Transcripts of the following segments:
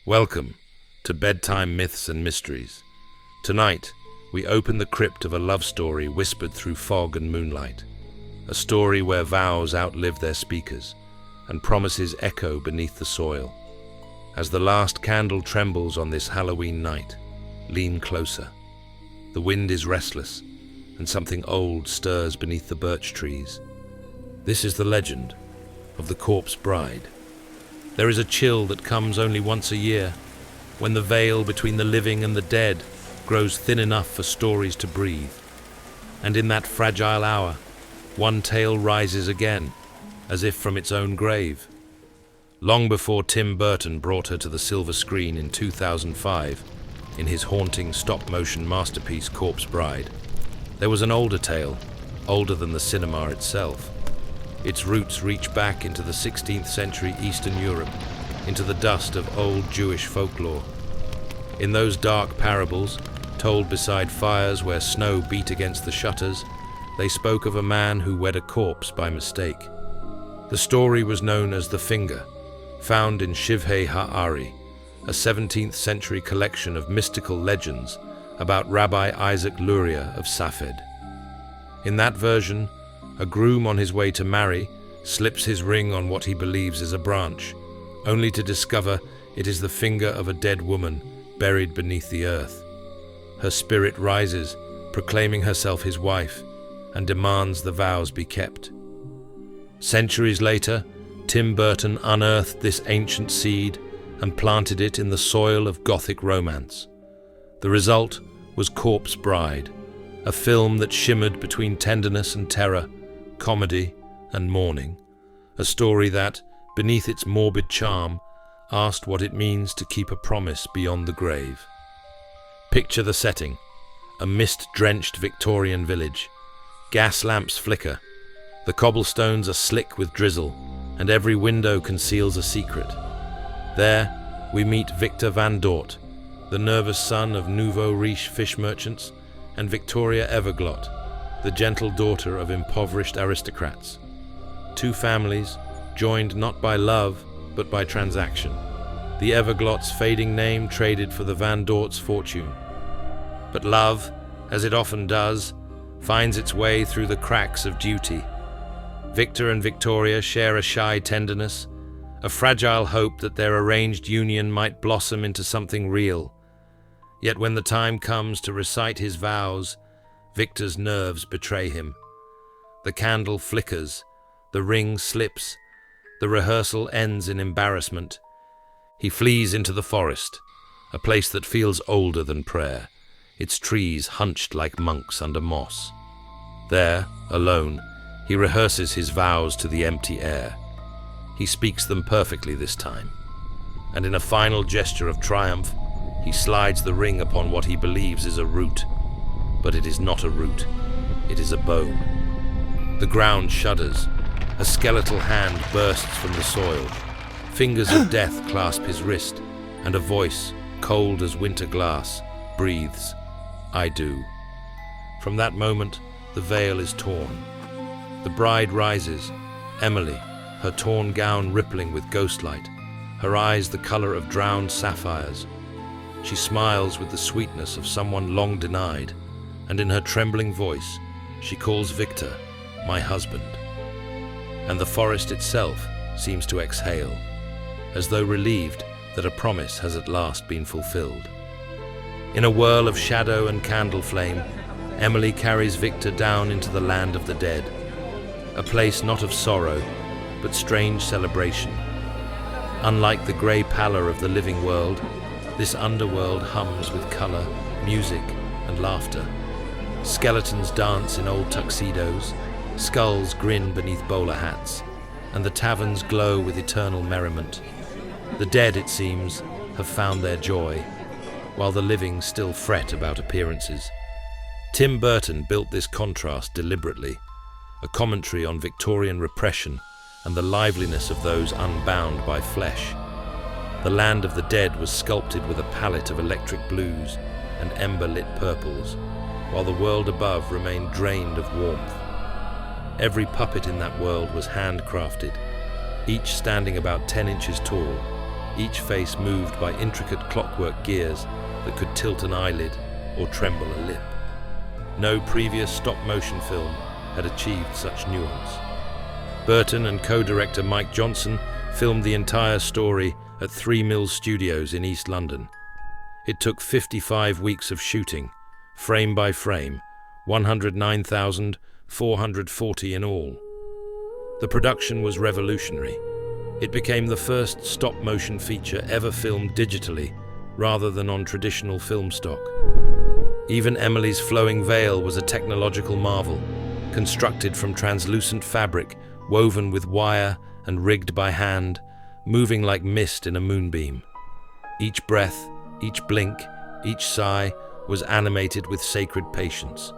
Welcome to Bedtime Myths and Mysteries. Tonight, we open the crypt of a love story whispered through fog and moonlight. A story where vows outlive their speakers and promises echo beneath the soil. As the last candle trembles on this Halloween night, lean closer. The wind is restless, and something old stirs beneath the birch trees. This is the legend of the corpse bride. There is a chill that comes only once a year, when the veil between the living and the dead grows thin enough for stories to breathe. And in that fragile hour, one tale rises again, as if from its own grave. Long before Tim Burton brought her to the silver screen in 2005, in his haunting stop-motion masterpiece Corpse Bride, there was an older tale, older than the cinema itself. Its roots reach back into the 16th century Eastern Europe, into the dust of old Jewish folklore. In those dark parables, told beside fires where snow beat against the shutters, they spoke of a man who wed a corpse by mistake. The story was known as The Finger, found in Shivhei Ha'ari, a 17th century collection of mystical legends about Rabbi Isaac Luria of Safed. In that version, a groom on his way to marry slips his ring on what he believes is a branch, only to discover it is the finger of a dead woman buried beneath the earth. Her spirit rises, proclaiming herself his wife, and demands the vows be kept. Centuries later, Tim Burton unearthed this ancient seed and planted it in the soil of Gothic romance. The result was Corpse Bride, a film that shimmered between tenderness and terror, comedy and mourning, a story that, beneath its morbid charm, asked what it means to keep a promise beyond the grave. Picture the setting: a mist-drenched Victorian village. Gas lamps flicker, the cobblestones are slick with drizzle, and every window conceals a secret. There, we meet Victor Van Dort, the nervous son of nouveau riche fish merchants, and Victoria Everglot, the gentle daughter of impoverished aristocrats. Two families, joined not by love, but by transaction. The Everglot's fading name traded for the Van Dort's fortune. But love, as it often does, finds its way through the cracks of duty. Victor and Victoria share a shy tenderness, a fragile hope that their arranged union might blossom into something real. Yet when the time comes to recite his vows, Victor's nerves betray him. The candle flickers, the ring slips, the rehearsal ends in embarrassment. He flees into the forest, a place that feels older than prayer, its trees hunched like monks under moss. There, alone, he rehearses his vows to the empty air. He speaks them perfectly this time, and in a final gesture of triumph, he slides the ring upon what he believes is a root. But it is not a root, it is a bone. The ground shudders, a skeletal hand bursts from the soil. Fingers of death clasp his wrist, and a voice, cold as winter glass, breathes, "I do." From that moment, the veil is torn. The bride rises, Emily, her torn gown rippling with ghostlight, her eyes the color of drowned sapphires. She smiles with the sweetness of someone long denied, and in her trembling voice, she calls Victor, "my husband." And the forest itself seems to exhale, as though relieved that a promise has at last been fulfilled. In a whirl of shadow and candle flame, Emily carries Victor down into the land of the dead, a place not of sorrow, but strange celebration. Unlike the grey pallor of the living world, this underworld hums with color, music, and laughter. Skeletons dance in old tuxedos, skulls grin beneath bowler hats, and the taverns glow with eternal merriment. The dead, it seems, have found their joy, while the living still fret about appearances. Tim Burton built this contrast deliberately, a commentary on Victorian repression and the liveliness of those unbound by flesh. The land of the dead was sculpted with a palette of electric blues and ember-lit purples, while the world above remained drained of warmth. Every puppet in that world was handcrafted, each standing about 10 inches tall, each face moved by intricate clockwork gears that could tilt an eyelid or tremble a lip. No previous stop-motion film had achieved such nuance. Burton and co-director Mike Johnson filmed the entire story at 3 Mills Studios in East London. It took 55 weeks of shooting, frame by frame, 109,440 in all. The production was revolutionary. It became the first stop-motion feature ever filmed digitally, rather than on traditional film stock. Even Emily's flowing veil was a technological marvel, constructed from translucent fabric, woven with wire and rigged by hand, moving like mist in a moonbeam. Each breath, each blink, each sigh was animated with sacred patience.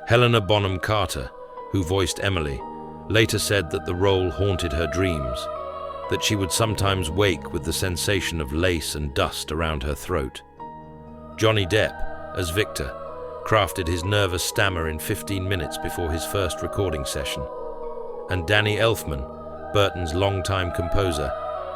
Helena Bonham Carter, who voiced Emily, later said that the role haunted her dreams, that she would sometimes wake with the sensation of lace and dust around her throat. Johnny Depp, as Victor, crafted his nervous stammer in 15 minutes before his first recording session. And Danny Elfman, Burton's longtime composer,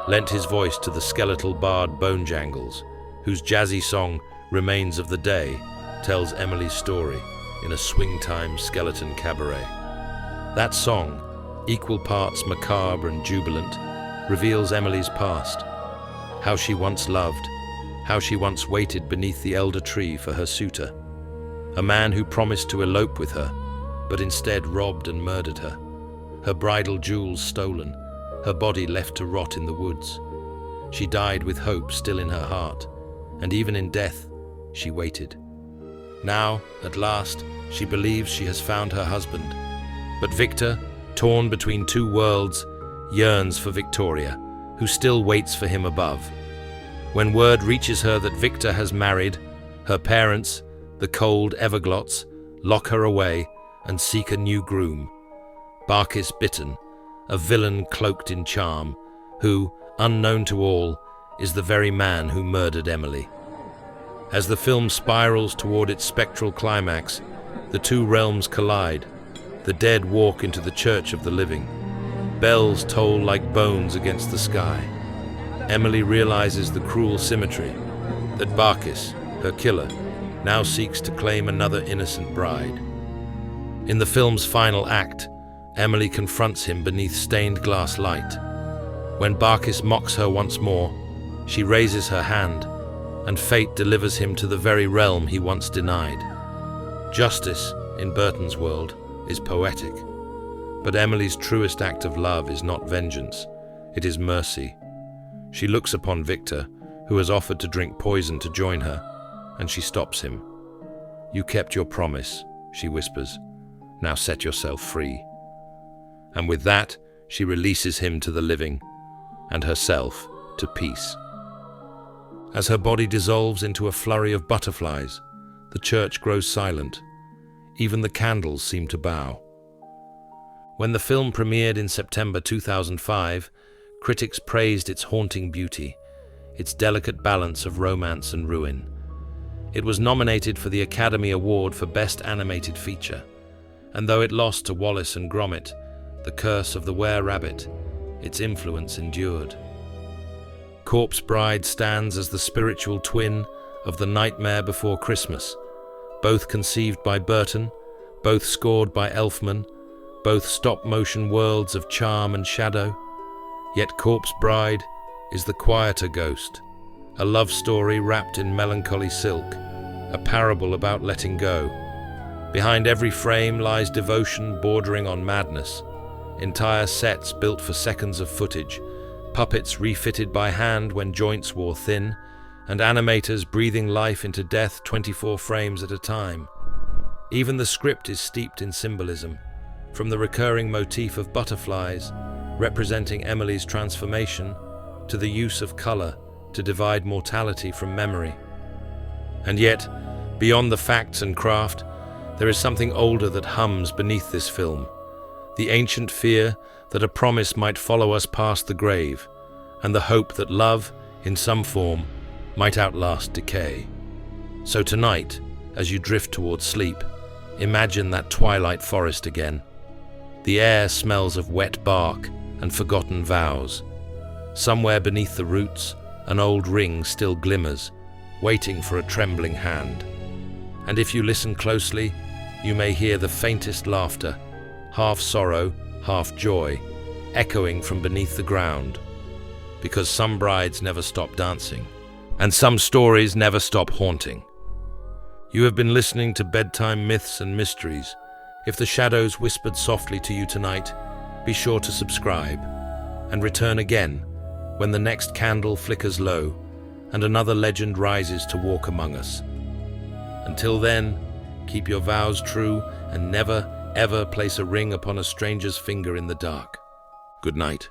lent his voice to the skeletal bard Bone Jangles, whose jazzy song Remains of the Day tells Emily's story in a swing-time skeleton cabaret. That song, equal parts macabre and jubilant, reveals Emily's past, how she once loved, how she once waited beneath the elder tree for her suitor, a man who promised to elope with her, but instead robbed and murdered her, her bridal jewels stolen, her body left to rot in the woods. She died with hope still in her heart, and even in death, she waited. Now, at last, she believes she has found her husband, but Victor, torn between two worlds, yearns for Victoria, who still waits for him above. When word reaches her that Victor has married, her parents, the cold Everglots, lock her away and seek a new groom. Barkis Bitton, a villain cloaked in charm, who, unknown to all, is the very man who murdered Emily. As the film spirals toward its spectral climax, the two realms collide. The dead walk into the church of the living. Bells toll like bones against the sky. Emily realizes the cruel symmetry, that Barkis, her killer, now seeks to claim another innocent bride. In the film's final act, Emily confronts him beneath stained glass light. When Barkis mocks her once more, she raises her hand, and fate delivers him to the very realm he once denied. Justice, in Burton's world, is poetic, but Emily's truest act of love is not vengeance, it is mercy. She looks upon Victor, who has offered to drink poison to join her, and she stops him. "You kept your promise," she whispers. "Now set yourself free." And with that, she releases him to the living, and herself to peace. As her body dissolves into a flurry of butterflies, the church grows silent. Even the candles seem to bow. When the film premiered in September 2005, critics praised its haunting beauty, its delicate balance of romance and ruin. It was nominated for the Academy Award for Best Animated Feature, and though it lost to Wallace and Gromit, The Curse of the Were-Rabbit, its influence endured. Corpse Bride stands as the spiritual twin of The Nightmare Before Christmas, both conceived by Burton, both scored by Elfman, both stop-motion worlds of charm and shadow. Yet Corpse Bride is the quieter ghost, a love story wrapped in melancholy silk, a parable about letting go. Behind every frame lies devotion bordering on madness, entire sets built for seconds of footage, puppets refitted by hand when joints wore thin, and animators breathing life into death 24 frames at a time. Even the script is steeped in symbolism, from the recurring motif of butterflies, representing Emily's transformation, to the use of color to divide mortality from memory. And yet, beyond the facts and craft, there is something older that hums beneath this film, the ancient fear that a promise might follow us past the grave, and the hope that love, in some form, might outlast decay. So tonight, as you drift towards sleep, imagine that twilight forest again. The air smells of wet bark and forgotten vows. Somewhere beneath the roots, An old ring still glimmers, waiting for a trembling hand. And if you listen closely, you may hear the faintest laughter, half sorrow, half joy, echoing from beneath the ground. Because some brides never stop dancing, and some stories never stop haunting. You have been listening to Bedtime Myths and Mysteries. If the shadows whispered softly to you tonight, be sure to subscribe and return again when the next candle flickers low and another legend rises to walk among us. Until then, keep your vows true and never, ever place a ring upon a stranger's finger in the dark. Good night.